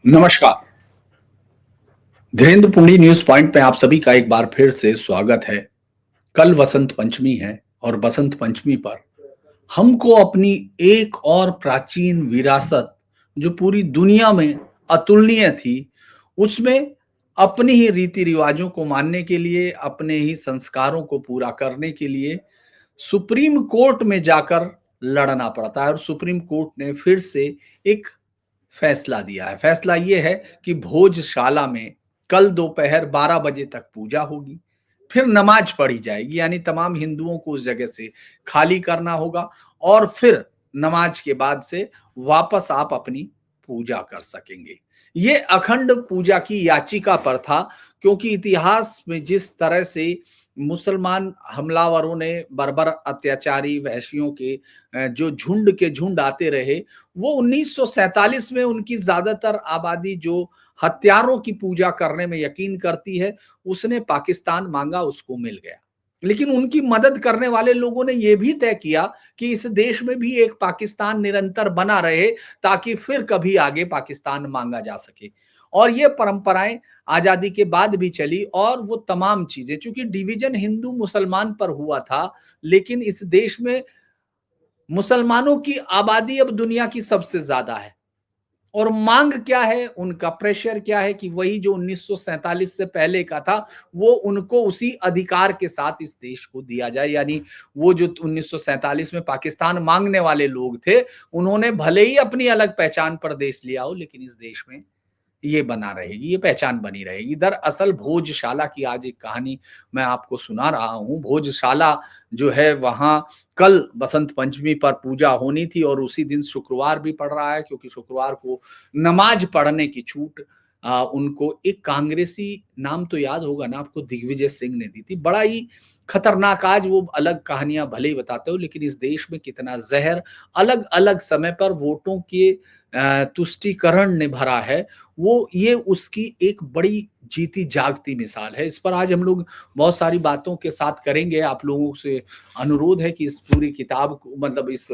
नमस्कार। Dhirendra पुंडी news point पे आप सभी का एक बार फिर से स्वागत है। कल वसंत पंचमी है और बसंत पंचमी पर हमको अपनी एक और प्राचीन विरासत जो पूरी दुनिया में अतुलनीय थी, उसमें अपनी ही रीति रिवाजों को मानने के लिए, अपने ही संस्कारों को पूरा करने के लिए सुप्रीम कोर्ट में जाकर लड़ना पड़ता है। और सुप्रीम कोर्ट ने फिर से एक फैसला दिया है। फैसला ये है कि भोजशाला में कल दोपहर 12 बजे तक पूजा होगी, फिर नमाज पढ़ी जाएगी, यानी तमाम हिंदुओं को उस जगह से खाली करना होगा और फिर नमाज के बाद से वापस आप अपनी पूजा कर सकेंगे। ये अखंड पूजा की याचिका पर था, क्योंकि इतिहास में जिस तरह से मुसलमान हमलावरों ने बर्बर अत्याचारी वहशियों के जो झुंड के झुंड आते रहे, वो 1947 में उनकी ज्यादातर आबादी जो हत्यारों की पूजा करने में यकीन करती है, उसने पाकिस्तान मांगा, उसको मिल गया। लेकिन उनकी मदद करने वाले लोगों ने यह भी तय किया कि इस देश में भी एक पाकिस्तान निरंतर बना रहे, ताकि फिर कभी आगे पाकिस्तान मांगा जा सके। और ये परंपराएं आजादी के बाद भी चली, और वो तमाम चीजें, चूंकि डिवीजन हिंदू मुसलमान पर हुआ था, लेकिन इस देश में मुसलमानों की आबादी अब दुनिया की सबसे ज्यादा है। और मांग क्या है, उनका प्रेशर क्या है कि वही जो 1947 से पहले का था, वो उनको उसी अधिकार के साथ इस देश को दिया जाए। यानी वो जो 1947 में पाकिस्तान मांगने वाले लोग थे, उन्होंने भले ही अपनी अलग पहचान पर देश लिया हो, लेकिन इस देश में ये बना रहेगी, ये पहचान बनी रहेगी। दरअसल भोजशाला की आज एक कहानी मैं आपको सुना रहा हूँ। भोजशाला जो है, वहां कल बसंत पंचमी पर पूजा होनी थी और उसी दिन शुक्रवार भी पड़ रहा है, क्योंकि शुक्रवार को नमाज पढ़ने की छूट उनको एक कांग्रेसी, नाम तो याद होगा ना आपको, दिग्विजय सिंह ने दी थी। बड़ा ही खतरनाक, आज वो अलग कहानियां भले ही बताते हो, लेकिन इस देश में कितना जहर अलग अलग समय पर वोटों के तुष्टीकरण ने भरा है, वो ये उसकी एक बड़ी जीती जागती मिसाल है। इस पर आज हम लोग बहुत सारी बातों के साथ करेंगे। आप लोगों से अनुरोध है कि इस पूरी किताब को, मतलब इस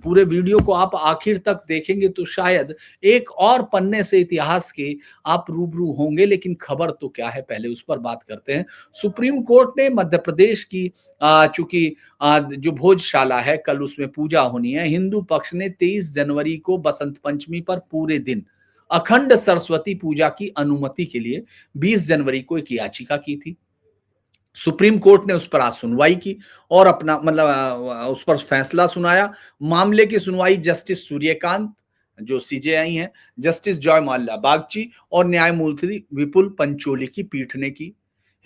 पूरे वीडियो को आप आखिर तक देखेंगे तो शायद एक और पन्ने से इतिहास के आप रूबरू होंगे। लेकिन खबर तो क्या है, पहले उस पर बात करते हैं। सुप्रीम कोर्ट ने मध्य प्रदेश की चूंकि जो भोजशाला है, कल उसमें पूजा होनी है, हिंदू पक्ष ने 23 जनवरी को बसंत पंचमी पर पूरे दिन अखंड सरस्वती पूजा की अनुमति के लिए 20 जनवरी को एक याचिका की थी। सुप्रीम कोर्ट ने उस पर आज सुनवाई की और अपना उस पर फैसला सुनाया। मामले की सुनवाई जस्टिस सूर्यकांत, जो सीजेआई हैं, जस्टिस जॉय माल्या बागची और न्यायमूर्ति विपुल पंचोली की पीठ ने की।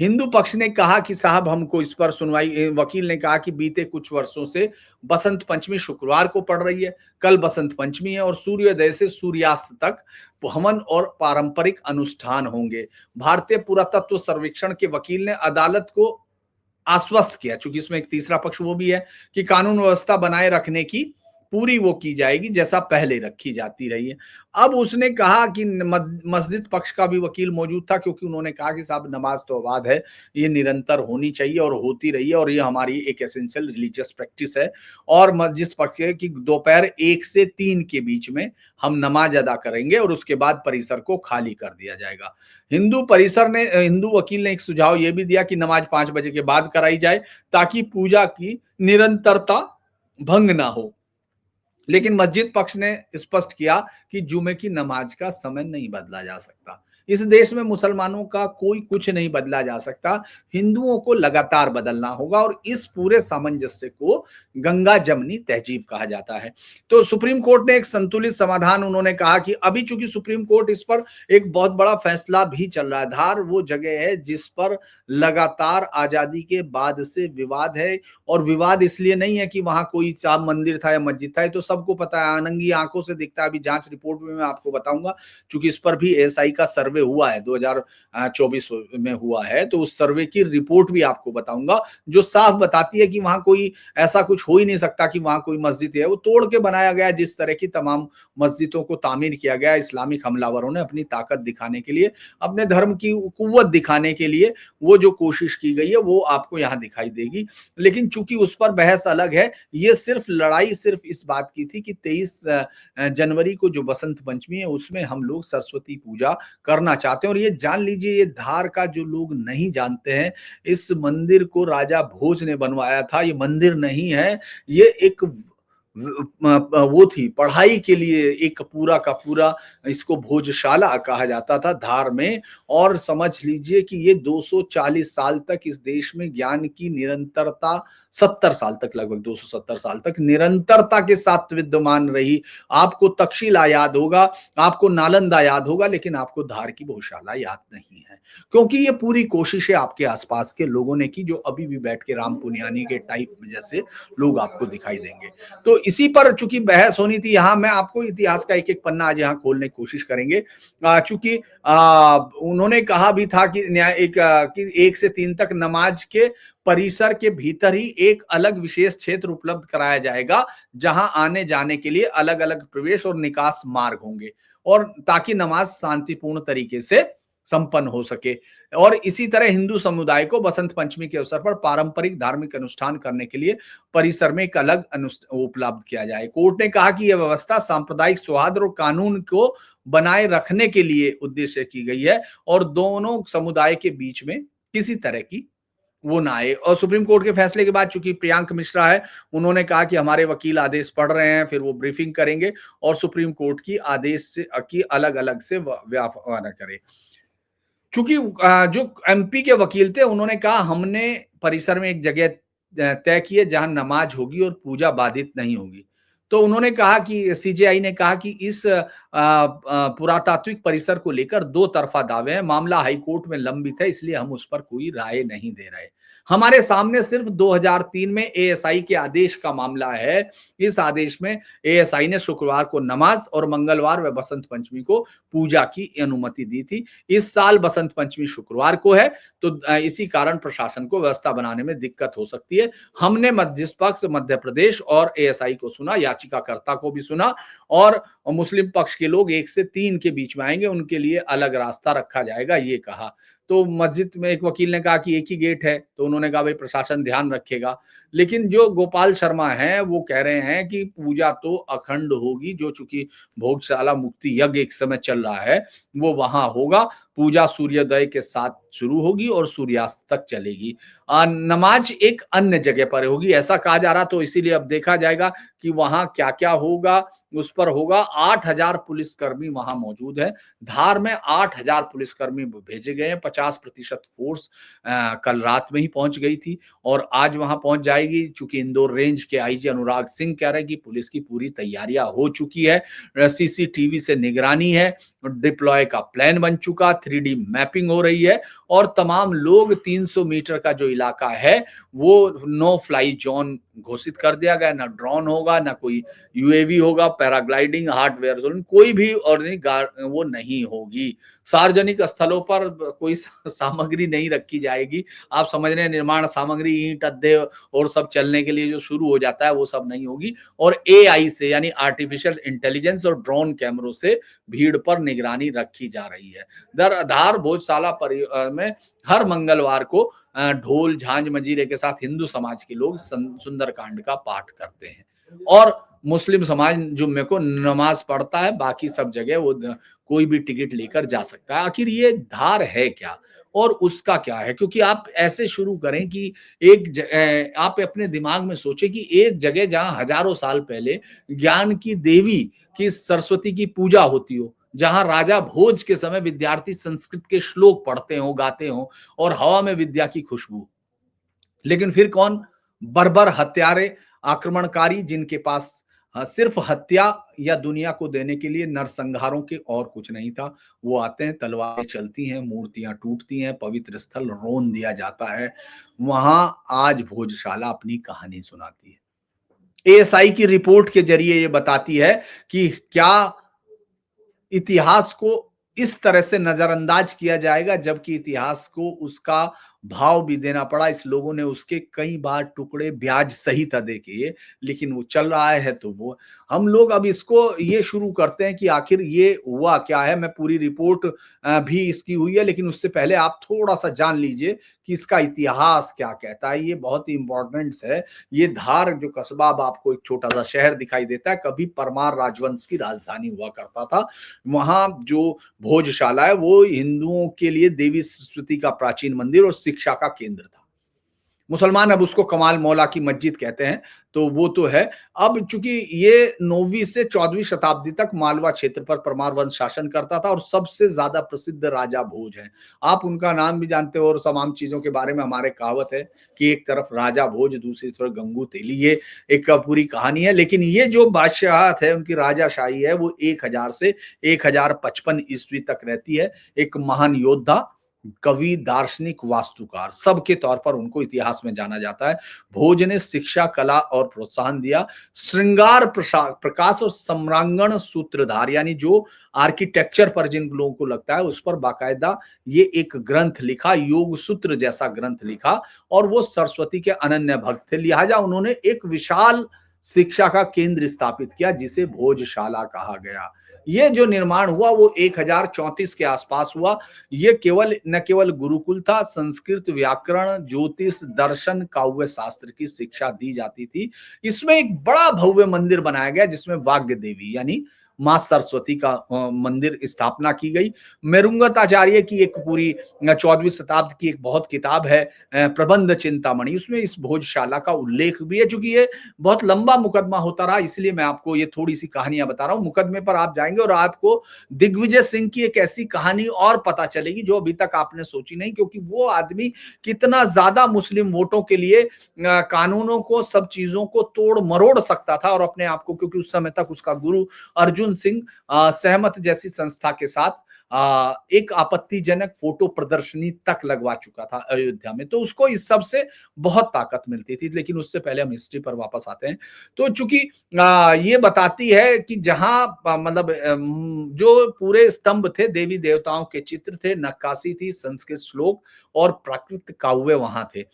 हिंदू पक्ष ने कहा कि साहब, हमको इस पर सुनवाई, वकील ने कहा कि बीते कुछ वर्षों से बसंत पंचमी शुक्रवार को पड़ रही है, कल बसंत पंचमी है और सूर्योदय से सूर्यास्त तक हवन और पारंपरिक अनुष्ठान होंगे। भारतीय पुरातत्व सर्वेक्षण के वकील ने अदालत को आश्वस्त किया, चूंकि इसमें एक तीसरा पक्ष वो भी है, कि कानून व्यवस्था बनाए रखने की पूरी वो की जाएगी जैसा पहले रखी जाती रही है। अब उसने कहा कि मस्जिद पक्ष का भी वकील मौजूद था, क्योंकि उन्होंने कहा कि साहब, नमाज तो आबाद है, ये निरंतर होनी चाहिए और होती रही है, और ये हमारी एक एसेंशियल रिलीजियस प्रैक्टिस है। और मस्जिद पक्ष है कि दोपहर 1 से 3 के बीच में हम नमाज अदा करेंगे और उसके बाद परिसर को खाली कर दिया जाएगा। हिंदू वकील ने एक सुझाव ये भी दिया कि नमाज 5 बजे के बाद कराई जाए, ताकि पूजा की निरंतरता भंग ना हो। लेकिन मस्जिद पक्ष ने स्पष्ट किया कि जुमे की नमाज का समय नहीं बदला जा सकता। इस देश में मुसलमानों का कोई कुछ नहीं बदला जा सकता, हिंदुओं को लगातार बदलना होगा, और इस पूरे सामंजस्य को गंगा जमनी तहजीब कहा जाता है। तो सुप्रीम कोर्ट ने एक संतुलित समाधान, उन्होंने कहा कि अभी चूंकि सुप्रीम कोर्ट इस पर एक बहुत बड़ा फैसला भी चल रहा है, धार वो जगह है जिस पर लगातार आजादी के बाद से विवाद है। और विवाद इसलिए नहीं है कि वहां कोई चाप मंदिर था या मस्जिद था, ये तो सबको पता है, अनंगी आंखों से दिखता है। अभी जांच रिपोर्ट में मैं आपको बताऊंगा, क्योंकि इस पर भी एएसआई का सर्वे सर्वे हुआ है 2024 में हुआ है, तो उस सर्वे की रिपोर्ट भी आपको बताऊंगा, जो साफ बताती है कि वहां कोई ऐसा कुछ हो ही नहीं सकता कि वहां कोई मस्जिद है, वो तोड़ के बनाया गया। जिस तरह की तमाम मस्जिदों को तामीर किया गया इस्लामिक हमलावरों ने अपनी ताकत दिखाने के लिए, अपने धर्म की कुव्वत दिखाने के लिए, वो जो कोशिश की गई है वो आपको यहाँ दिखाई देगी। लेकिन चूंकि उस पर बहस अलग है, ये सिर्फ लड़ाई सिर्फ इस बात की थी कि 23 जनवरी को जो बसंत पंचमी है उसमें हम लोग सरस्वती पूजा करना चाहते हैं। और ये जान लीजिए, ये धार का जो लोग नहीं जानते हैं, इस मंदिर को राजा भोज ने बनवाया था। ये मंदिर नहीं है, ये एक वो थी पढ़ाई के लिए, एक पूरा का पूरा इसको भोजशाला कहा जाता था धार में। और समझ लीजिए कि ये 240 साल तक इस देश में ज्ञान की निरंतरता, 70 साल तक, लगभग 270 साल तक निरंतरता के साथ विद्यमान रही। आपको तक्षशिला याद होगा, आपको नालंदा याद होगा, लेकिन आपको धार की भोजशाला याद नहीं है, क्योंकि ये पूरी कोशिशें आपके आसपास के लोगों ने की, जो अभी भी बैठ के राम पुनियानी के टाइप जैसे लोग आपको दिखाई देंगे। तो इसी पर चूंकि बहस होनी थी, यहाँ मैं आपको इतिहास का एक एक पन्ना आज यहाँ खोलने की कोशिश करेंगे। चूंकि उन्होंने कहा भी था कि न्याय कि 1 से 3 तक नमाज के परिसर के भीतर ही एक अलग विशेष क्षेत्र उपलब्ध कराया जाएगा, जहां आने जाने के लिए अलग अलग प्रवेश और निकास मार्ग होंगे, और ताकि नमाज शांतिपूर्ण तरीके से संपन्न हो सके। और इसी तरह हिंदू समुदाय को बसंत पंचमी के अवसर पर पारंपरिक धार्मिक अनुष्ठान करने के लिए परिसर में एक अलग उपलब्ध किया जाए। कोर्ट ने कहा कि यह व्यवस्था सांप्रदायिक सौहार्द और कानून को बनाए रखने के लिए उद्देश्य की गई है, और दोनों समुदाय के बीच में किसी तरह की वो ना आए। और सुप्रीम कोर्ट के फैसले के बाद चूंकि प्रियंक मिश्रा है, उन्होंने कहा कि हमारे वकील आदेश पढ़ रहे हैं, फिर वो ब्रीफिंग करेंगे और सुप्रीम कोर्ट की आदेश से की अलग अलग से व्याख्या करें। चूंकि जो एमपी के वकील थे, उन्होंने कहा हमने परिसर में एक जगह तय की है जहां नमाज होगी और पूजा बाधित नहीं होगी। तो उन्होंने कहा कि सीजेआई ने कहा कि इस पुरातात्विक परिसर को लेकर दो तरफा दावे हैं, मामला हाईकोर्ट में लंबित है, इसलिए हम उस पर कोई राय नहीं दे रहे। हमारे सामने सिर्फ 2003 में एएसआई के आदेश का मामला है। इस आदेश में एएसआई ने शुक्रवार को नमाज और मंगलवार व बसंत पंचमी को पूजा की अनुमति दी थी। इस साल बसंत पंचमी शुक्रवार को है, तो इसी कारण प्रशासन को व्यवस्था बनाने में दिक्कत हो सकती है। हमने मध्यस्थ पक्ष मध्य प्रदेश और एएसआई को सुना, याचिकाकर्ता को भी सुना, और मुस्लिम पक्ष के लोग 1 से 3 के बीच में आएंगे, उनके लिए अलग रास्ता रखा जाएगा, ये कहा। तो मस्जिद में एक वकील ने कहा कि एक ही गेट है, तो उन्होंने कहा भाई प्रशासन ध्यान रखेगा। लेकिन जो गोपाल शर्मा हैं वो कह रहे हैं कि पूजा तो अखंड होगी, जो चूंकि भोगशाला मुक्ति यज्ञ एक समय चल रहा है वो वहां होगा। पूजा सूर्योदय के साथ शुरू होगी और सूर्यास्त तक चलेगी। नमाज एक अन्य जगह पर होगी, ऐसा कहा जा रहा। तो इसीलिए अब देखा जाएगा कि वहां क्या क्या होगा, उस पर होगा। 8,000 पुलिसकर्मी वहां मौजूद है। धार में 8,000 पुलिसकर्मी भेजे गए हैं। 50% फोर्स कल रात में ही पहुंच गई थी और आज वहां पहुंच जाएगी। चूंकि इंदौर रेंज के आईजी अनुराग सिंह कह रहे हैं कि पुलिस की पूरी तैयारियां हो चुकी है, सीसीटीवी से निगरानी है, डिप्लॉय का प्लान बन चुका, 3D मैपिंग हो रही है, और तमाम लोग 300 मीटर का जो इलाका है वो नो फ्लाई जोन घोषित कर दिया गया। ना ड्रोन होगा, ना कोई यूएवी होगा, पैराग्लाइडिंग, हार्डवेयर जोन, कोई भी और वो नहीं होगी। सार्वजनिक स्थलों पर कोई सामग्री नहीं रखी जाएगी। आप समझ रहे हैं, निर्माण सामग्री, ईंट, अद्धे और सब चलने के लिए जो शुरू हो जाता है वो सब नहीं होगी। और एआई से, यानी आर्टिफिशियल इंटेलिजेंस और ड्रोन कैमरों से भीड़ पर निगरानी रखी जा रही है। धार भोजशाला में हर मंगलवार को ढोल झांझ मंजीरे के साथ हिंदू समाज के लोग सुंदरकांड का पाठ करते हैं, और मुस्लिम समाज जुम्मे को नमाज पढ़ता है। बाकी सब जगह वो कोई भी टिकट लेकर जा सकता है। आखिर ये धार है क्या और उसका क्या है? क्योंकि आप ऐसे शुरू करें कि आप अपने दिमाग में सोचें कि एक जगह जहां हजारों साल पहले ज्ञान की देवी की सरस्वती की पूजा होती हो, जहां राजा भोज के समय विद्यार्थी संस्कृत के श्लोक पढ़ते हो, गाते हो, और हवा में विद्या की खुशबू। लेकिन फिर कौन? बर्बर हत्यारे, आक्रमणकारी, जिनके पास सिर्फ हत्या या दुनिया को देने के लिए नरसंहारों के और कुछ नहीं था। वो आते हैं, तलवारें चलती हैं, मूर्तियां टूटती हैं, पवित्र स्थल रौंद दिया जाता है। वहां आज भोजशाला अपनी कहानी सुनाती है। एएसआई की रिपोर्ट के जरिए ये बताती है कि क्या इतिहास को इस तरह से नजरअंदाज किया जाएगा, जबकि इतिहास को उसका भाव भी देना पड़ा। इस लोगों ने उसके कई बार टुकड़े ब्याज सहित अदे किए, लेकिन वो चल रहा है तो वो हम लोग अब इसको ये शुरू करते हैं कि आखिर ये हुआ क्या है। मैं पूरी रिपोर्ट भी इसकी हुई है, लेकिन उससे पहले आप थोड़ा-सा जान लीजिए कि इसका इतिहास क्या कहता है। ये बहुत ही इम्पोर्टेंट्स है। ये धार जो कस्बा अब आपको एक छोटा-सा शहर दिखाई देता है, कभी परमार राजवंश की राजधानी हुआ करता था। वहाँ जो भोजशाला है वो हिंदुओं के लिए देवी सरस्वती का प्राचीन मंदिर और शिक्षा का केंद्र था। मुसलमान अब उसको कमाल मौला की मस्जिद कहते हैं, तो वो तो है। अब चूंकि ये 9वीं से 14वीं शताब्दी तक मालवा क्षेत्र पर परमार वंश शासन करता था और सबसे ज्यादा प्रसिद्ध राजा भोज हैं। आप उनका नाम भी जानते हो और तमाम चीजों के बारे में हमारे कहावत है कि एक तरफ राजा भोज, दूसरी तरफ गंगू तेली। ये एक पूरी कहानी है, लेकिन ये जो बादशाहत है, उनकी राजाशाही है, वो 1000 से 1055 ईस्वी तक रहती है। एक महान योद्धा, कवि, दार्शनिक, वास्तुकार सबके तौर पर उनको इतिहास में जाना जाता है। भोज ने शिक्षा, कला और प्रोत्साहन दिया। श्रृंगार प्रकाश और सम्रांगण सूत्रधार, यानी जो आर्किटेक्चर पर जिन लोगों को लगता है उस पर बाकायदा ये एक ग्रंथ लिखा, योग सूत्र जैसा ग्रंथ लिखा। और वो सरस्वती के अनन्य भक्त थे, लिहाजा उन्होंने एक विशाल शिक्षा का केंद्र स्थापित किया जिसे भोजशाला कहा गया। ये जो निर्माण हुआ वो 1034 के आसपास हुआ। ये केवल न केवल गुरुकुल था, संस्कृत, व्याकरण, ज्योतिष, दर्शन, काव्य शास्त्र की शिक्षा दी जाती थी। इसमें एक बड़ा भव्य मंदिर बनाया गया जिसमें वाग्य देवी यानी मां सरस्वती का मंदिर स्थापना की गई। मेरुंगत आचार्य की एक पूरी 14वीं शताब्दी की एक बहुत किताब है प्रबंध चिंतामणि, उसमें इस भोजशाला का उल्लेख भी है। चूंकि ये बहुत लंबा मुकदमा होता रहा, इसलिए मैं आपको ये थोड़ी सी कहानियां बता रहा हूं। मुकदमे पर आप जाएंगे और आपको दिग्विजय सिंह की एक ऐसी कहानी और पता चलेगी जो अभी तक आपने सोची नहीं, क्योंकि वो आदमी कितना ज्यादा मुस्लिम वोटों के लिए कानूनों को, सब चीजों को तोड़ मरोड़ सकता था और अपने आप को, क्योंकि उस समय तक उसका गुरु अर्जुन सिंह सहमत जैसी संस्था के साथ एक आपत्तिजनक फोटो प्रदर्शनी तक लगवा चुका था अयोध्या में, तो उसको इस सब से बहुत ताकत मिलती थी। लेकिन उससे पहले हम हिस्ट्री पर वापस आते हैं। तो चूंकि ये बताती है कि जहां मतलब जो पूरे स्तंभ थे, देवी देवताओं के चित्र थे, नक्काशी थी, संस्कृत श्लोक और प्राकृत काव्य वहां थे।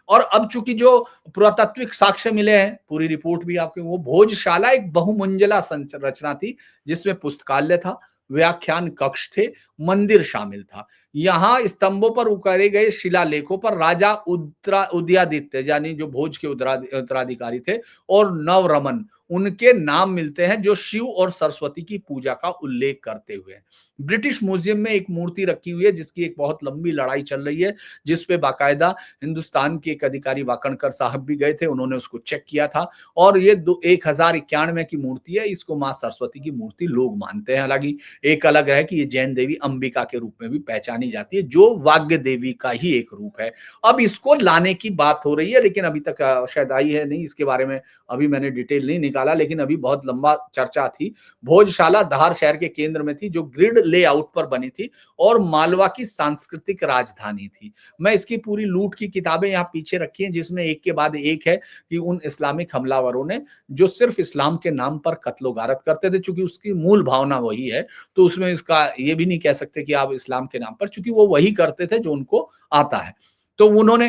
और अब चूंकि जो पुरातात्विक साक्ष्य मिले हैं, पूरी रिपोर्ट भी आपके, वो भोजशाला एक बहुमंजिला संरचना थी जिसमें पुस्तकालय था, व्याख्यान कक्ष थे, मंदिर शामिल था। यहाँ स्तंभों पर उकेरे गए शिलालेखों पर राजा उदयादित्य यानी जो भोज के उत्तराधिकारी थे और नवरमन उनके नाम मिलते हैं, जो शिव और सरस्वती की पूजा का उल्लेख करते हुए। ब्रिटिश म्यूजियम में एक मूर्ति रखी हुई है जिसकी एक बहुत लंबी लड़ाई चल रही है, जिसपे बाकायदा हिंदुस्तान के एक अधिकारी वाकणकर साहब भी गए थे, उन्होंने उसको चेक किया था। और ये 1091 की मूर्ति है, इसको मां सरस्वती की मूर्ति लोग मानते हैं। हालांकि एक अलग है कि ये जैन देवी अंबिका के रूप में भी पहचानी जाती है, जो वाग्य देवी का ही एक रूप है। अब इसको लाने की बात हो रही है, लेकिन अभी तक शायद आई है नहीं, इसके बारे में अभी मैंने डिटेल नहीं निकाला, लेकिन अभी बहुत लंबा चर्चा थी। भोजशाला धार शहर के केंद्र में थी, जो ग्रिड लेआउट पर बनी थी और मालवा की सांस्कृतिक राजधानी थी। मैं इसकी पूरी लूट की किताबें यहाँ पीछे रखी हैं, जिसमें एक के बाद एक है कि उन इस्लामिक हमलावरों ने जो सिर्फ इस्लाम के नाम पर कत्लो गारत करते थे, चूंकि उसकी मूल भावना वही है, तो उसमें इसका ये भी नहीं कह सकते कि आप इस्लाम के नाम पर, चूंकि वो वही करते थे जो उनको आता है। तो उन्होंने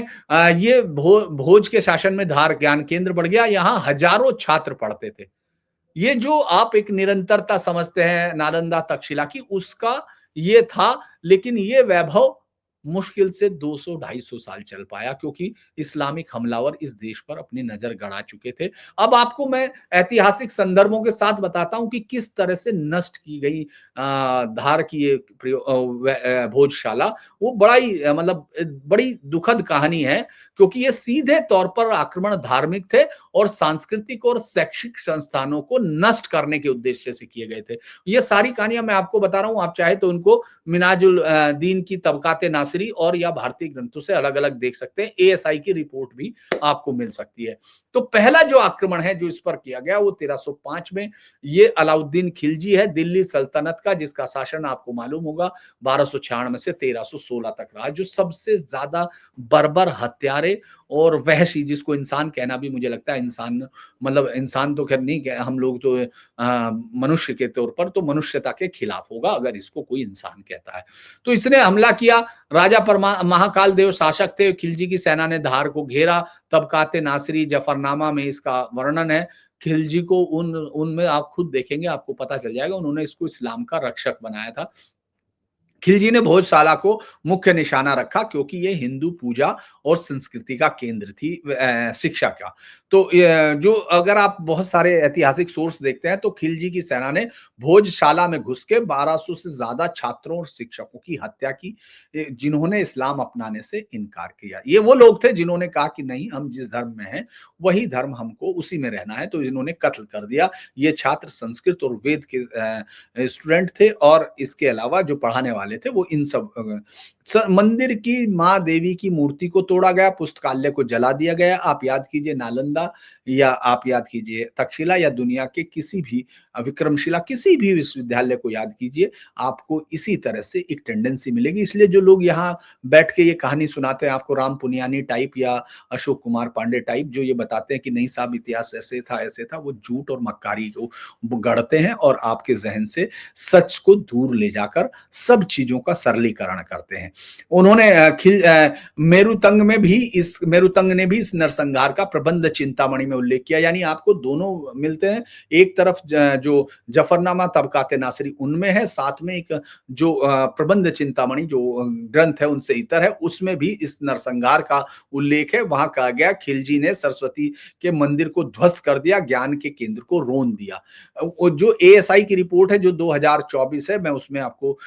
ये भोज के शासन में धार ज्ञान केंद्र बढ़ गया, यहाँ हजारों छात्र पढ़ते थे। ये जो आप एक निरंतरता समझते हैं नालंदा तक्षशिला की, उसका ये था। लेकिन ये वैभव मुश्किल से 200-250 साल चल पाया, क्योंकि इस्लामिक हमलावर इस देश पर अपनी नजर गड़ा चुके थे। अब आपको मैं ऐतिहासिक संदर्भों के साथ बताता हूं कि किस तरह से नष्ट की गई धार की ये भोजशाला। वो बड़ा ही मतलब बड़ी दुखद कहानी है, क्योंकि ये सीधे तौर पर आक्रमण धार्मिक थे और सांस्कृतिक और शैक्षिक संस्थानों को नष्ट करने के उद्देश्य से किए गए थे। ये सारी कहानियां मैं आपको बता रहा हूं, आप चाहे तो उनको मिनाजुल दीन की तबकाते नासिरी और या भारतीय ग्रंथों से अलग अलग देख सकते हैं। एएसआई की रिपोर्ट भी आपको मिल सकती है। तो पहला जो आक्रमण है जो इस पर किया गया वो 1305 में, ये अलाउद्दीन खिलजी है दिल्ली सल्तनत का, जिसका शासन आपको मालूम होगा 1296 से 1316 तक रहा, जो सबसे ज्यादा बर्बर हत्यारे नरे और वहशी, जिसको इंसान कहना भी मुझे लगता है इंसान, मतलब इंसान तो खैर नहीं कह, हम लोग तो मनुष्य के तौर पर तो मनुष्यता के खिलाफ होगा अगर इसको कोई इंसान कहता है। तो इसने हमला किया। राजा महाकाल देव शासक थे। खिलजी की सेना ने धार को घेरा। तबकाते नासिरी जफरनामा में इसका वर्णन है। खिलजी को उन उनमें आप खुद देखेंगे, आपको पता चल जाएगा, उन्होंने इसको इस्लाम का रक्षक बनाया था। खिलजी ने भोजशाला को मुख्य निशाना रखा क्योंकि ये हिंदू पूजा और संस्कृति का केंद्र थी, शिक्षा का। तो जो अगर आप बहुत सारे ऐतिहासिक सोर्स देखते हैं तो खिलजी की सेना ने भोजशाला में घुस के 1200 से ज्यादा छात्रों और शिक्षकों की हत्या की, जिन्होंने इस्लाम अपनाने से इनकार किया। ये वो लोग थे जिन्होंने कहा कि नहीं, हम जिस धर्म में हैं वही धर्म हमको उसी में रहना है, तो इन्होंने कत्ल कर दिया। ये छात्र संस्कृत और वेद के स्टूडेंट थे और इसके अलावा जो पढ़ाने वाले थे वो इन सब मंदिर की माँ देवी की मूर्ति को तोड़ा गया, पुस्तकालय को जला दिया गया। आप याद कीजिए नालंदा, या आप याद कीजिए तक्षशिला, या दुनिया के किसी भी विक्रमशिला, किसी भी विश्वविद्यालय को याद कीजिए, आपको इसी तरह से एक टेंडेंसी मिलेगी। इसलिए जो लोग यहाँ बैठ के ये कहानी सुनाते हैं आपको, राम पुनियानी टाइप या अशोक कुमार पांडे टाइप, जो ये बताते हैं कि नहीं साहब इतिहास ऐसे था, वो झूठ और मक्कारी को गढ़ते हैं और आपके जहन से सच को दूर ले जाकर सब चीजों का सरलीकरण करते हैं। उन्होंने मेरुतंग ने भी इस नरसंहार का प्रबंध चिंतामणि में उल्लेख किया। यानी आपको दोनों मिलते हैं, एक तरफ जो जफरनामा तबकाते नासिरी उनमें है, साथ में एक जो प्रबंध चिंतामणि जो ग्रंथ है उनसे इतर है, उसमें भी इस नरसंहार का उल्लेख है। वहां कहा गया खिलजी ने सरस्वती के मंदिर को ध्वस्त कर दिया, ज्ञान के केंद्र को रोन दिया। जो एएसआई की रिपोर्ट है जो 2024 है, मैं उसमें आपको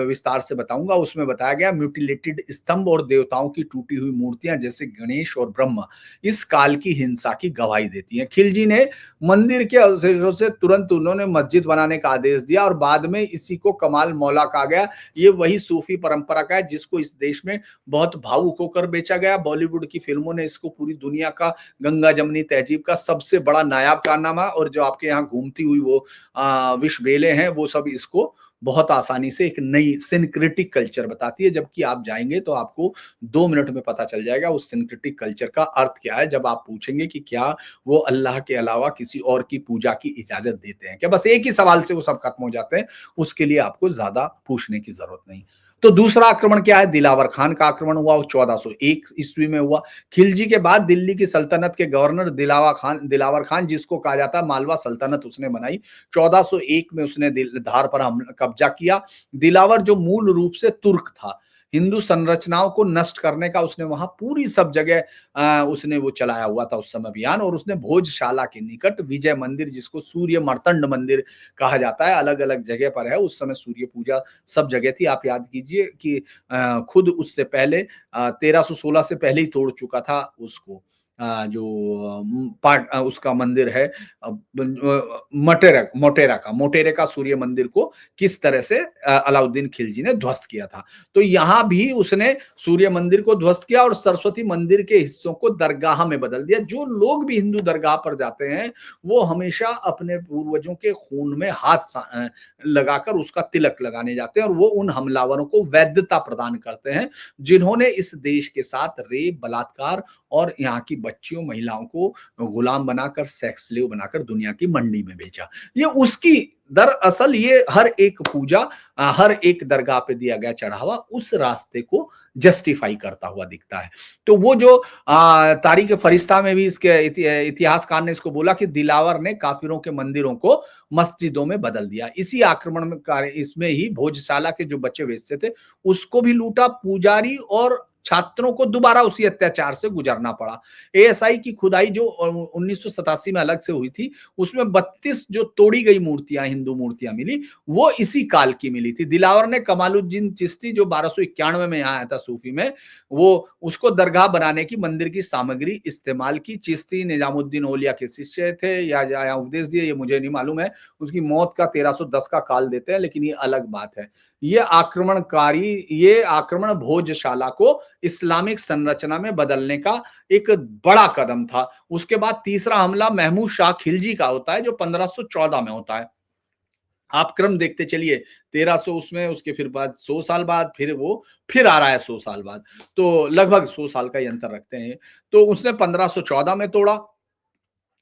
विस्तार से बताऊंगा। उसमें बताया गया म्यूटिलेटेड स्तंभ और देवताओं की टूटी हुई मूर्तियां जैसे गणेश और ब्रह्मा इस काल की हिंसा की गवाही देती हैं। खिलजी ने मंदिर के अवशेषों से तुरंत उन्होंने मस्जिद बनाने का आदेश दिया और बाद में इसी को कमाल मौला कहा गया। ये वही सूफी परंपरा का है जिसको इस देश में बहुत भावुक होकर बेचा गया। बॉलीवुड की फिल्मों ने इसको पूरी दुनिया का गंगा जमनी तहजीब का सबसे बड़ा नायाब कारनामा, और जो आपके यहाँ घूमती हुई वो विश्व बेले हैं, वो सब इसको बहुत आसानी से एक नई सिंक्रेटिक कल्चर बताती है। जबकि आप जाएंगे तो आपको 2 मिनट में पता चल जाएगा उस सिंक्रेटिक कल्चर का अर्थ क्या है। जब आप पूछेंगे कि क्या वो अल्लाह के अलावा किसी और की पूजा की इजाजत देते हैं क्या, बस एक ही सवाल से वो सब खत्म हो जाते हैं। उसके लिए आपको ज्यादा पूछने की जरूरत नहीं। तो दूसरा आक्रमण क्या है? दिलावर खान का आक्रमण हुआ, वो 1401 ईस्वी में हुआ। खिलजी के बाद दिल्ली की सल्तनत के गवर्नर दिलावर खान, जिसको कहा जाता है मालवा सल्तनत, उसने बनाई। 1401 में उसने धार पर कब्जा किया। दिलावर जो मूल रूप से तुर्क था, हिंदू संरचनाओं को नष्ट करने का उसने वहां पूरी सब जगह उसने वो चलाया हुआ था उस समय अभियान। और उसने भोजशाला के निकट विजय मंदिर, जिसको सूर्य मर्तंड मंदिर कहा जाता है, अलग अलग जगह पर है। उस समय सूर्य पूजा सब जगह थी। आप याद कीजिए कि खुद उससे पहले 1316 से पहले ही तोड़ चुका था उसको, जो उसका मंदिर है मोटेरा का सूर्य मंदिर को किस तरह से अलाउद्दीन खिलजी ने ध्वस्त किया था। तो यहां भी उसने सूर्य मंदिर को ध्वस्त किया और सरस्वती मंदिर के हिस्सों को दरगाह में बदल दिया। जो लोग भी हिंदू दरगाह पर जाते हैं वो हमेशा अपने पूर्वजों के खून में हाथ लगाकर उसका तिलक लगाने जाते हैं, और वो उन हमलावरों को वैधता प्रदान करते हैं जिन्होंने इस देश के साथ रेप, बलात्कार और यहाँ की बच्चियों, महिलाओं को गुलाम बनाकर, सेक्स स्लेव बनाकर दुनिया की मंडी में बेचा। ये उसकी दरअसल ये हर एक पूजा, हर एक दरगाह पे दिया गया चढ़ावा उस रास्ते को जस्टिफाई करता हुआ दिखता है। तो वो जो तारीख फरिश्ता में भी इसके इतिहासकार ने इसको बोला कि दिलावर ने काफिरों के मंदिरों को मस्जिदों में बदल दिया। इसी आक्रमण में इसमें ही भोजशाला के जो बच्चे बेचते थे उसको भी लूटा। पुजारी और छात्रों को दोबारा उसी अत्याचार से गुजरना पड़ा। एएसआई की खुदाई जो 1987 में अलग से हुई थी, उसमें 32 जो तोड़ी गई मूर्तियां, हिंदू मूर्तियां मिली, वो इसी काल की मिली थी। दिलावर ने कमालुद्दीन चिश्ती जो 1291 में आया था सूफी में, वो उसको दरगाह बनाने की मंदिर की सामग्री इस्तेमाल की। चिश्ती निजामुद्दीन औलिया के शिष्य थे या उपदेश दिए, ये मुझे नहीं मालूम है। उसकी मौत का 1310 का काल देते हैं, लेकिन ये अलग बात है। ये आक्रमण भोजशाला को इस्लामिक संरचना में बदलने का एक बड़ा कदम था। उसके बाद तीसरा हमला महमूद शाह खिलजी का होता है जो 1514 में होता है। आप क्रम देखते चलिए, 1300 उसमें, उसके फिर बाद 100 साल बाद, फिर वो फिर आ रहा है 100 साल बाद। तो लगभग 100 साल का ही अंतर रखते हैं। तो उसने 1514 में तोड़ा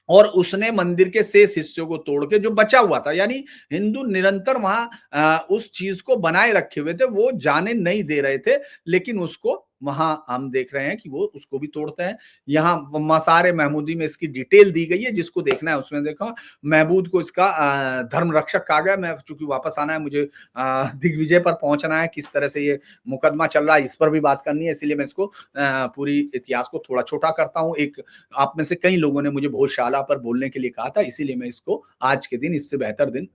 और उसने मंदिर के शेष हिस्सों को तोड़ के जो बचा हुआ था, यानी हिंदू निरंतर वहां उस चीज को बनाए रखे हुए थे, वो जाने नहीं दे रहे थे, लेकिन उसको वहां हम देख रहे हैं कि वो उसको भी तोड़ते हैं। यहाँ मसारे महमूदी में इसकी डिटेल दी गई है, जिसको देखना है उसमें देखो। महमूद को इसका धर्म रक्षक कहा गया। मैं चूंकि वापस आना है मुझे, दिग्विजय पर पहुंचना है, किस तरह से ये मुकदमा चल रहा है, इस पर भी बात करनी है, इसीलिए मैं इसको पूरी इतिहास को थोड़ा छोटा करता हूँ। एक आप में से कई लोगों ने मुझे भोजशाला पर बोलने के लिए कहा था, इसीलिए मैं इसको आज के दिन, इससे बेहतर दिन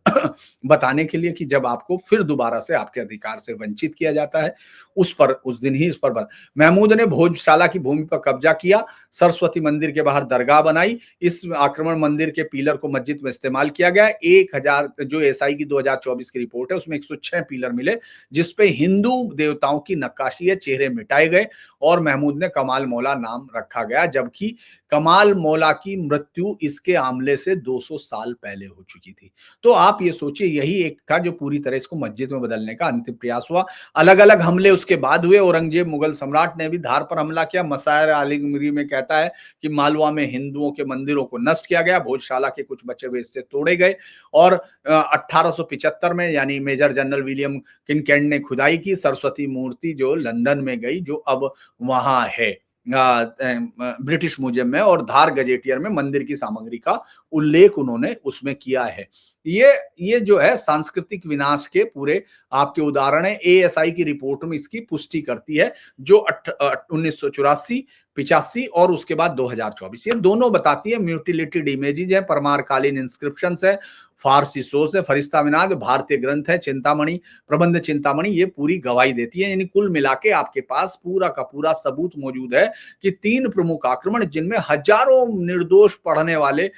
बताने के लिए कि जब आपको फिर दोबारा से आपके अधिकार से वंचित किया जाता है, उस पर उस दिन ही इस पर महमूद ने भोजशाला की भूमि पर कब्जा किया, सरस्वती मंदिर के बाहर दरगाह बनाई। इस आक्रमण मंदिर के पिलर को मस्जिद में इस्तेमाल किया गया। 1000 जो एसआई की 2024 की रिपोर्ट है, उसमें 106 पिलर मिले, जिसपे हिंदू देवताओं की नक्काशी है, चेहरे मिटाए गए और महमूद ने कमाल मौला नाम रखा गया, जबकि कमाल मौला की मृत्यु इसके हमले से 200 साल पहले हो चुकी थी। तो आप ये सोचिए, यही एक था जो पूरी तरह इसको मस्जिद में बदलने का अंतिम प्रयास हुआ। अलग अलग हमले उसके बाद हुए। औरंगजेब मुगल सम्राट ने भी धार पर हमला किया। मसायर आलिमगीर में कहता है कि मालवा में हिंदुओं के मंदिरों को नष्ट किया गया, भोजशाला के कुछ बचे हुए हिस्से तोड़े गए और 1875 में, यानी मेजर जनरल विलियम किनकेड ने खुदाई की, सरस्वती मूर्ति जो लंदन में गई, जो अब वहां है ब्रिटिश म्यूजियम में, और धार गजेटियर में मंदिर की सामग्री का उल्लेख उन्होंने उसमें किया है। ये जो है सांस्कृतिक विनाश के पूरे आपके उदाहरण है। एएसआई की रिपोर्ट में इसकी पुष्टि करती है, जो 1984, 85 और उसके बाद 2024, ये दोनों बताती है। म्यूटिलेटेड इमेजेस है, परमारकालीन इंस्क्रिप्शन है, फारसी सोच है, फरिश्ता मिनाज, भारतीय ग्रंथ है, चिंतामणि, प्रबंध चिंतामणि, ये पूरी गवाही देती है। यानी कुल मिला के आपके पास पूरा का पूरा सबूत मौजूद है कि 3 प्रमुख आक्रमण, जिनमें हजारों निर्दोष पढ़ने वाले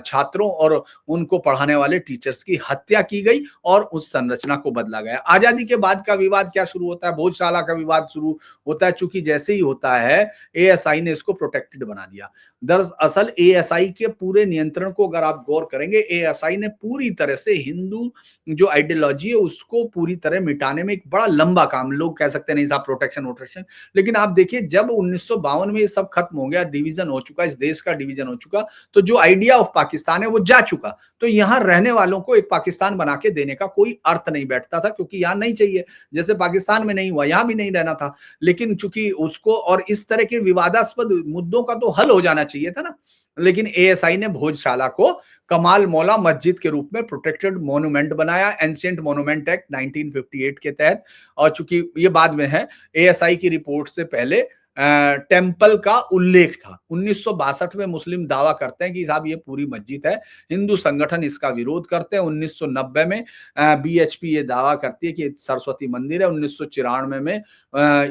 छात्रों और उनको पढ़ाने वाले टीचर्स की हत्या की गई और उस संरचना को बदला गया। आजादी के बाद का विवाद क्या शुरू होता है? भोजशाला का विवाद शुरू होता है। चूंकि जैसे ही होता है, एएसआई ने इसको प्रोटेक्टेड बना दिया। दरअसल एएसआई के पूरे नियंत्रण को अगर आप गौर करेंगे, एएसआई ने पूरी तरह से हिंदू जो आइडियोलॉजी है उसको पूरी तरह मिटाने में एक बड़ा लंबा काम, लोग कह सकते हैं नहीं साहब प्रोटेक्शन वोटेक्शन, लेकिन आप देखिए जब 1952 में ये सब खत्म हो गया, डिवीजन हो चुका, इस देश का डिवीजन हो चुका, तो जो आइडिया ऑफ पाकिस्तान है वो जा चुका। तो यहां रहने वालों को एक पाकिस्तान बना के देने का कोई अर्थ नहीं बैठता था, क्योंकि यहां नहीं चाहिए, जैसे पाकिस्तान में नहीं हुआ, यहां भी नहीं रहना था। लेकिन चूंकि उसको और इस तरह के विवादास्पद मुद्दों का तो हल हो जाना चाहिए था ना, लेकिन एएसआई ने भोजशाला को कमाल मौला मस्जिद के रूप में प्रोटेक्टेड मोन्यूमेंट बनाया, एंशिएंट मोन्यूमेंट एक्ट 1958 के तहत। और चूंकि ये बाद में है, एएसआई की रिपोर्ट से पहले टेम्पल का उल्लेख था। 1962 में मुस्लिम दावा करते हैं कि साहब ये पूरी मस्जिद है, हिंदू संगठन इसका विरोध करते हैं। 1990 में बीएचपी ये दावा करती है कि सरस्वती मंदिर है। 1994 में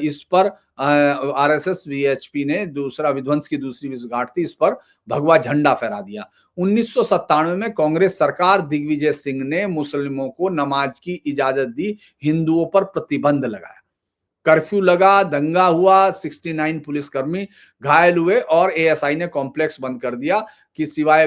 इस पर आरएसएस वीएचपी ने दूसरा विध्वंस की दूसरी वर्षगांठ थी, इस पर भगवा झंडा फहरा दिया। 1997 में कांग्रेस सरकार दिग्विजय सिंह ने मुस्लिमों को नमाज की इजाजत दी, हिंदुओं पर प्रतिबंध लगाया, कर्फ्यू लगा, दंगा हुआ, 69 पुलिसकर्मी घायल हुए और एएसआई ने कॉम्प्लेक्स बंद कर दिया कि सिवाय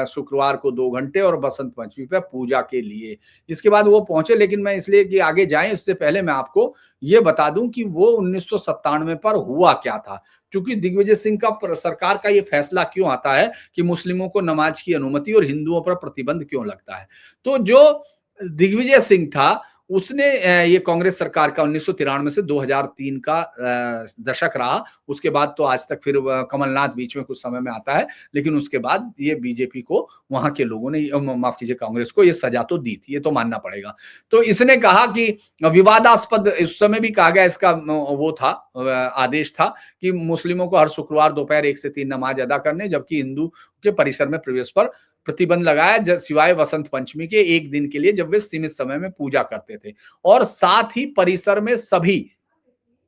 शुक्रवार को 2 घंटे और बसंत पंचमी पे पूजा के लिए। इसके बाद वो पहुंचे, लेकिन मैं इसलिए कि आगे जाएं इससे पहले मैं आपको ये बता दूं कि वो 1997 पर हुआ क्या था। क्योंकि दिग्विजय सिंह का सरकार का ये फैसला क्यों आता है कि मुस्लिमों को नमाज की अनुमति और हिंदुओं पर प्रतिबंध क्यों लगता है? तो जो दिग्विजय सिंह था, उसने ये कांग्रेस सरकार का 1993 से 2003 का दशक रहा। उसके बाद तो आज तक फिर कमलनाथ बीच में कुछ समय में आता है, लेकिन उसके बाद ये बीजेपी को, वहां के लोगों ने, माफ कीजिए कांग्रेस को, ये सजा तो दी थी, ये तो मानना पड़ेगा। तो इसने कहा कि विवादास्पद, उस समय भी कहा गया, इसका वो था आदेश था कि मुस्लिमों को हर शुक्रवार दोपहर 1 से 3 नमाज अदा करने, जबकि हिंदू के परिसर में प्रवेश पर प्रतिबंध लगाया, सिवाय वसंत पंचमी के 1 दिन के लिए, जब वे सीमित समय में पूजा करते थे। और साथ ही परिसर में सभी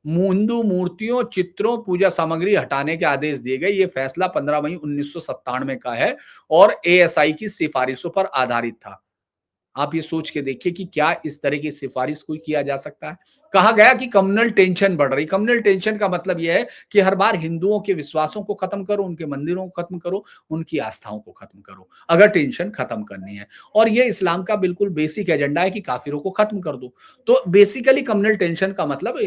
हिंदू मूर्तियों, चित्रों, पूजा सामग्री हटाने के आदेश दिए गए। ये फैसला 15 मई 1997 का है और एएसआई की सिफारिशों पर आधारित था। आप ये सोच के देखिए कि क्या इस तरह की सिफारिश कोई किया जा सकता है? कहा गया कि कम्युनल टेंशन बढ़ रही। कम्युनल टेंशन का मतलब ये है कि हर बार हिंदुओं के विश्वासों को खत्म करो, उनके मंदिरों को खत्म करो, उनकी आस्थाओं को खत्म करो, अगर टेंशन खत्म करनी है। और ये इस्लाम का बिल्कुल बेसिक एजेंडा है कि काफिरों को खत्म कर दो। तो बेसिकली कम्युनल टेंशन का मतलब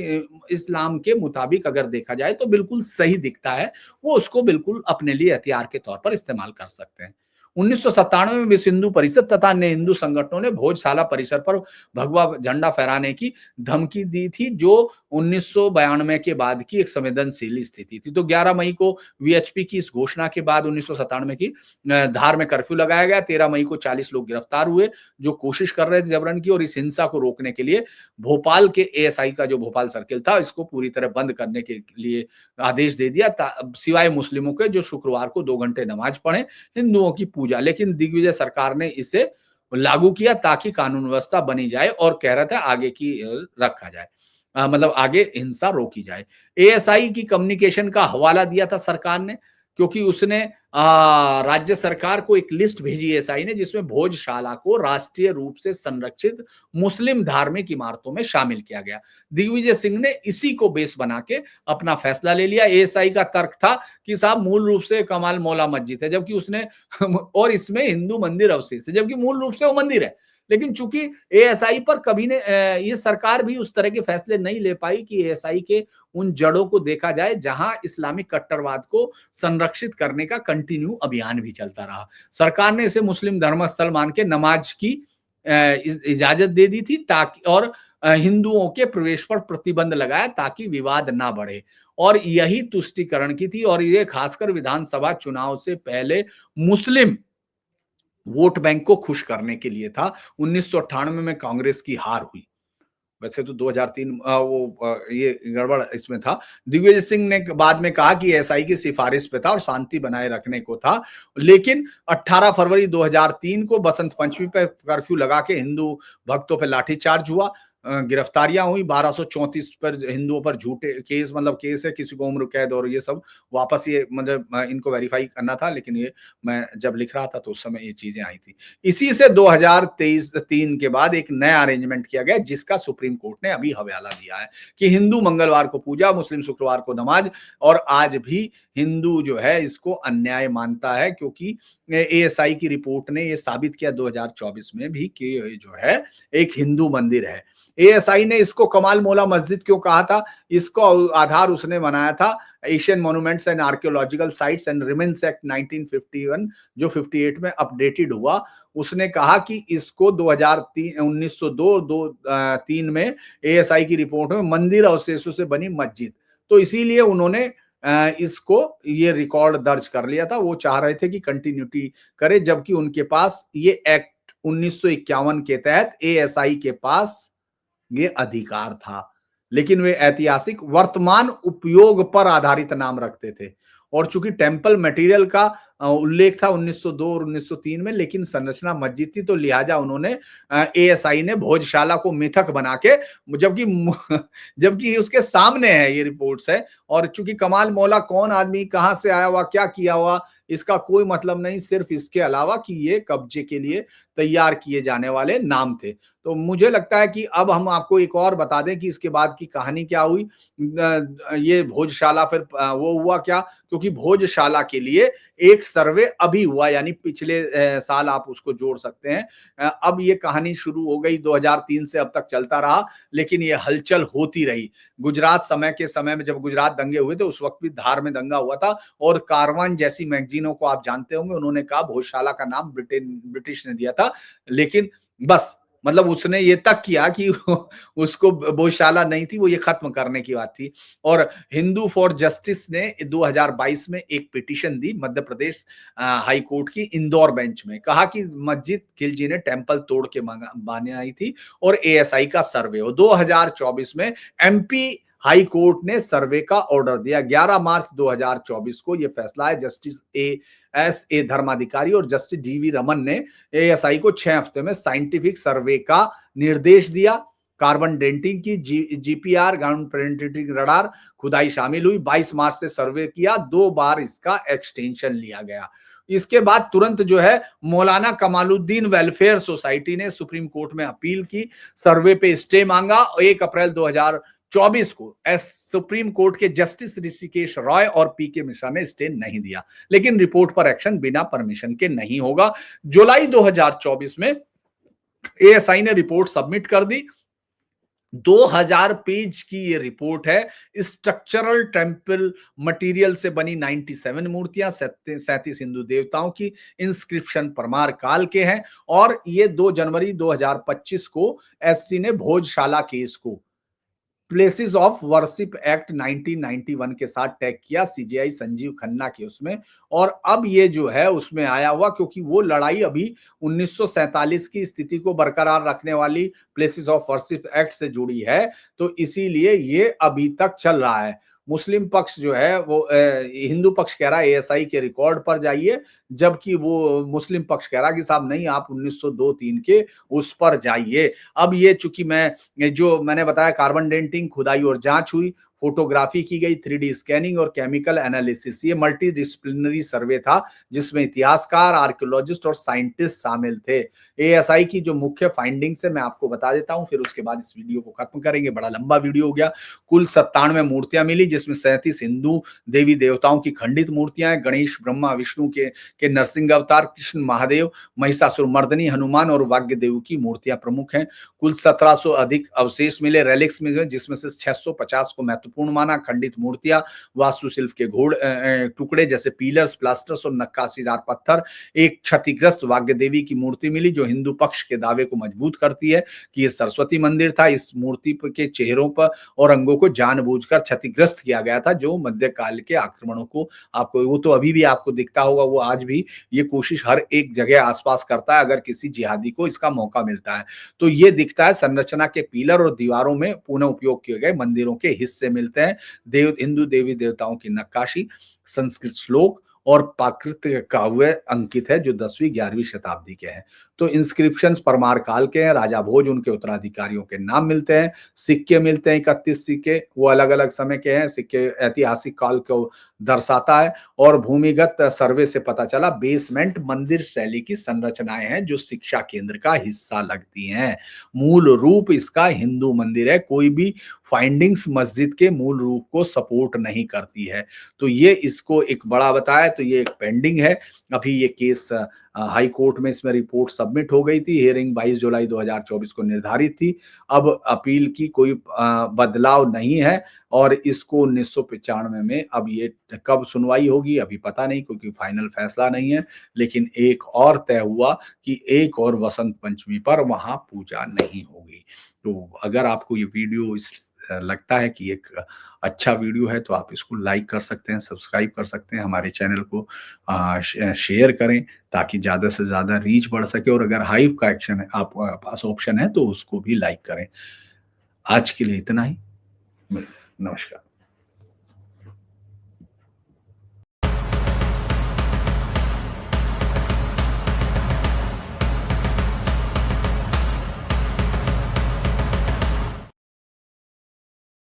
इस्लाम के मुताबिक अगर देखा जाए तो बिल्कुल सही दिखता है। वो उसको बिल्कुल अपने लिए हथियार के तौर पर इस्तेमाल कर सकते हैं। 1997 में विश्व हिंदू परिषद तथा अन्य हिंदू संगठनों ने भोजशाला परिसर पर भगवा झंडा फहराने की धमकी दी थी, जो 1992 के बाद की एक संवेदनशील स्थिति थी। तो 11 मई को वीएचपी की इस घोषणा के बाद 1997 की धार में कर्फ्यू लगाया गया। 13 मई को 40 लोग गिरफ्तार हुए जो कोशिश कर रहे थे जबरन की, और इस हिंसा को रोकने के लिए भोपाल के एएसआई का जो भोपाल सर्किल था इसको पूरी तरह बंद करने के लिए आदेश दे दिया, सिवाय मुस्लिमों के जो शुक्रवार को 2 घंटे नमाज पढ़े, हिंदुओं की पूजा। लेकिन दिग्विजय सरकार ने इसे लागू किया ताकि कानून व्यवस्था बनी जाए, और कह रहा था आगे की रखा जाए, मतलब आगे हिंसा रोकी जाए। एएसआई की कम्युनिकेशन का हवाला दिया था सरकार ने, क्योंकि उसने राज्य सरकार को एक लिस्ट भेजी एएसआई ने, जिसमें भोजशाला को राष्ट्रीय रूप से संरक्षित मुस्लिम धार्मिक इमारतों में शामिल किया गया। दिग्विजय सिंह ने इसी को बेस बना के अपना फैसला ले लिया। एएसआई का तर्क था कि साहब मूल रूप से कमाल मौला मस्जिद है, जबकि उसने और इसमें हिंदू मंदिर अवशेष है, जबकि मूल रूप से वो मंदिर है। लेकिन चूंकि एएसआई पर कभी ने ये सरकार भी उस तरह के फैसले नहीं ले पाई कि एएसआई के उन जड़ों को देखा जाए जहां इस्लामिक कट्टरवाद को संरक्षित करने का कंटिन्यू अभियान भी चलता रहा। सरकार ने इसे मुस्लिम धर्मस्थल मान के नमाज की इजाजत दे दी थी, ताकि और हिंदुओं के प्रवेश पर प्रतिबंध लगाया ताकि विवाद ना बढ़े, और यही तुष्टिकरण की थी। और ये खासकर विधानसभा चुनाव से पहले मुस्लिम वोट बैंक को खुश करने के लिए था। 1998 में कांग्रेस की हार हुई। वैसे तो 2003 ये गड़बड़ इसमें था। दिग्विजय सिंह ने बाद में कहा कि एसआई की सिफारिश पे था और शांति बनाए रखने को था। लेकिन 18 फरवरी 2003 को बसंत पंचमी पे कर्फ्यू लगा के हिंदू भक्तों पे लाठीचार्ज हुआ। गिरफ्तारियां हुई 1234 पर हिंदुओं पर झूठे केस, मतलब केस है, किसी को उम्र कैद और ये सब वापस, ये मतलब इनको वेरीफाई करना था, लेकिन ये मैं जब लिख रहा था तो उस समय ये चीजें आई थी। इसी से 2023-3 के बाद एक नया अरेंजमेंट किया गया, जिसका सुप्रीम कोर्ट ने अभी हवाला दिया है कि हिंदू मंगलवार को पूजा, मुस्लिम शुक्रवार को नमाज। और आज भी हिंदू जो है इसको अन्याय मानता है, क्योंकि एएसआई की रिपोर्ट ने ये साबित किया 2024 में भी कि ये जो है एक हिंदू मंदिर है। एएसआई ने इसको कमाल मौला मस्जिद क्यों कहा था? इसको आधार उसने बनाया था Asian monuments and archaeological sites and remains act 1951, जो 58 में अपडेटेड हुआ। उसने कहा कि इसको 2003 1902-3 में एएसआई की रिपोर्ट में मंदिर अवशेषों से बनी मस्जिद, तो इसीलिए उन्होंने इसको ये रिकॉर्ड दर्ज कर लिया था। वो चाह रहे थे कि कंटिन्यूटी करे, जबकि उनके पास ये एक्ट 1951 के तहत एएसआई के पास ये अधिकार था। लेकिन वे ऐतिहासिक वर्तमान उपयोग पर आधारित नाम रखते थे। और चूंकि टेम्पल मटेरियल का उल्लेख था 1902 और 1903 में, लेकिन संरचना मस्जिद थी, तो लिहाजा उन्होंने एएसआई ने भोजशाला को मिथक बना के, जबकि जबकि उसके सामने है ये रिपोर्ट्स है। और चूंकि कमाल मौला कौन आदमी, कहां से आया हुआ, क्या किया हुआ, इसका कोई मतलब नहीं, सिर्फ इसके अलावा कि ये कब्जे के लिए तैयार किए जाने वाले नाम थे। तो मुझे लगता है कि अब हम आपको एक और बता दें कि इसके बाद की कहानी क्या हुई। ये भोजशाला फिर वो हुआ क्या, क्योंकि भोजशाला के लिए एक सर्वे अभी हुआ, यानी पिछले साल आप उसको जोड़ सकते हैं। अब ये कहानी शुरू हो गई 2003 से अब तक चलता रहा, लेकिन ये हलचल होती रही। गुजरात समय के समय में जब गुजरात दंगे हुए थे, उस वक्त भी धार में दंगा हुआ था, और कारवान जैसी मैगजीनों को आप जानते होंगे, उन्होंने कहा भोजशाला का नाम ब्रिटिश ने दिया था। लेकिन बस मतलब उसने ये तक किया कि उसको भोजशाला नहीं थी, वो ये खत्म करने की बात थी। और हिंदू फॉर जस्टिस ने 2022 में एक पिटीशन दी मध्य प्रदेश हाई कोर्ट की इंदौर बेंच में, कहा कि मस्जिद खिलजी ने टेम्पल तोड़ के बनाई थी और एएसआई का सर्वे हो। 2024 में एमपी हाई कोर्ट ने सर्वे का ऑर्डर दिया। 11 मार्च 2024 को यह फैसला है। जस्टिस ए धर्माधिकारी और जस्टिस डीवी रमन ने एएसआई को 6 हफ्ते में साइंटिफिक सर्वे का निर्देश दिया। कार्बन डेंटिंग की जीपीआर, ग्राउंड पेनिट्रेटिंग रडार खुदाई शामिल हुई। 22 मार्च से सर्वे किया, 2 बार इसका एक्सटेंशन लिया गया। इसके बाद तुरंत जो है मौलाना कमालुद्दीन वेलफेयर सोसाइटी ने सुप्रीम कोर्ट में अपील की, सर्वे पे स्टे मांगा। 1 अप्रैल 2024 को सुप्रीम कोर्ट के जस्टिस ऋषिकेश रॉय और पीके मिश्रा ने स्टे नहीं दिया, लेकिन रिपोर्ट पर एक्शन बिना परमिशन के नहीं होगा। जुलाई 2024 में एएसआई ने रिपोर्ट सबमिट कर दी। 2000 पेज की ये रिपोर्ट है। स्ट्रक्चरल टेम्पल मटेरियल से बनी 97 मूर्तियां, 37 हिंदू देवताओं की इंस्क्रिप्शन परमार काल के हैं। और ये 2 जनवरी 2025 को एससी ने भोजशाला केस को प्लेसेस ऑफ वर्शिप एक्ट 1991 के साथ टैग किया, सीजेआई संजीव खन्ना के उसमें। और अब ये जो है उसमें आया हुआ, क्योंकि वो लड़ाई अभी 1947 की स्थिति को बरकरार रखने वाली प्लेसेस ऑफ वर्शिप एक्ट से जुड़ी है, तो इसीलिए ये अभी तक चल रहा है। मुस्लिम पक्ष जो है वो हिंदू पक्ष कह रहा है एएसआई के रिकॉर्ड पर जाइए, जबकि वो मुस्लिम पक्ष कह रहा है कि साहब नहीं, आप 1902-3 के उस पर जाइए। अब ये चूंकि जो मैंने बताया, कार्बन डेंटिंग, खुदाई और जांच हुई, फोटोग्राफी की गई, 3D स्कैनिंग और केमिकल एनालिसिस, ये मल्टी डिसिप्लिनरी सर्वे था जिसमें इतिहासकार, आर्कियोलॉजिस्ट और साइंटिस्ट शामिल थे। एएसआई की जो मुख्य फाइंडिंग्स है मैं आपको बता देता हूं, फिर उसके बाद इस वीडियो को खत्म करेंगे, बड़ा लंबा वीडियो हो गया। कुल 97 मूर्तियां मिली, जिसमें 37 हिंदू देवी देवताओं की खंडित मूर्तियां हैं। गणेश, ब्रह्मा, विष्णु के नरसिंह अवतार, कृष्ण, महादेव, महिषासुर मर्दनी, हनुमान और वाग्देव की मूर्तियां प्रमुख हैं। कुल 1700 अधिक अवशेष मिले, रेलिक्स मिले, जिसमें से 650 को महत्वपूर्ण माना। खंडित मूर्तियां, वास्तुशिल्प के टुकड़े जैसे पिलर्स, प्लास्टर्स और नक्काशीदार पत्थर। एक क्षतिग्रस्त वाग्देवी की मूर्ति मिली जो हिंदू पक्ष के दावे को मजबूत करती है कि यह सरस्वती मंदिर था। इस मूर्ति के चेहरों पर और अंगों को जानबूझकर क्षतिग्रस्त किया गया था, जो मध्यकाल के आक्रमणों को आपको, वो तो अभी भी आपको दिखता होगा, वो आज भी ये कोशिश हर एक जगह आसपास करता है अगर किसी जिहादी को इसका मौका मिलता है। तो ये दिखता है, संरचना के पिलर और दीवारों में पुनः उपयोग किए गए मंदिरों के हिस्से मिलते हैं। हिंदू देवी देवताओं की नक्काशी, संस्कृत श्लोक और प्राकृत काव्य अंकित है जो 10वीं-11वीं शताब्दी के हैं। तो इंस्क्रिप्शन परमार काल के हैं। राजा भोज, उनके उत्तराधिकारियों के नाम मिलते हैं। सिक्के मिलते हैं, 31 सिक्के, वो अलग अलग समय के हैं। सिक्के ऐतिहासिक काल को दर्शाता है। और भूमिगत सर्वे से पता चला बेसमेंट मंदिर शैली की संरचनाएं हैं जो शिक्षा केंद्र का हिस्सा लगती हैं। मूल रूप इसका हिंदू मंदिर है। कोई भी फाइंडिंग्स मस्जिद के मूल रूप को सपोर्ट नहीं करती है। तो ये इसको एक बड़ा बताया, तो ये एक पेंडिंग है। अभी ये केस हाई कोर्ट में इसमें रिपोर्ट सबमिट हो गई थी। हियरिंग 22 जुलाई 2024 को निर्धारित थी। अब अपील की कोई बदलाव नहीं है और इसको 1995 में, अब ये कब सुनवाई होगी अभी पता नहीं, क्योंकि फाइनल फैसला नहीं है। लेकिन एक और तय हुआ कि एक और वसंत पंचमी पर वहां पूजा नहीं होगी। तो अगर आपको ये वीडियो लगता है कि एक अच्छा वीडियो है तो आप इसको लाइक कर सकते हैं, सब्सक्राइब कर सकते हैं, हमारे चैनल को शेयर करें ताकि ज़्यादा से ज़्यादा रीच बढ़ सके। और अगर हाइप का एक्शन है, आप पास ऑप्शन है, तो उसको भी लाइक करें। आज के लिए इतना ही। नमस्कार।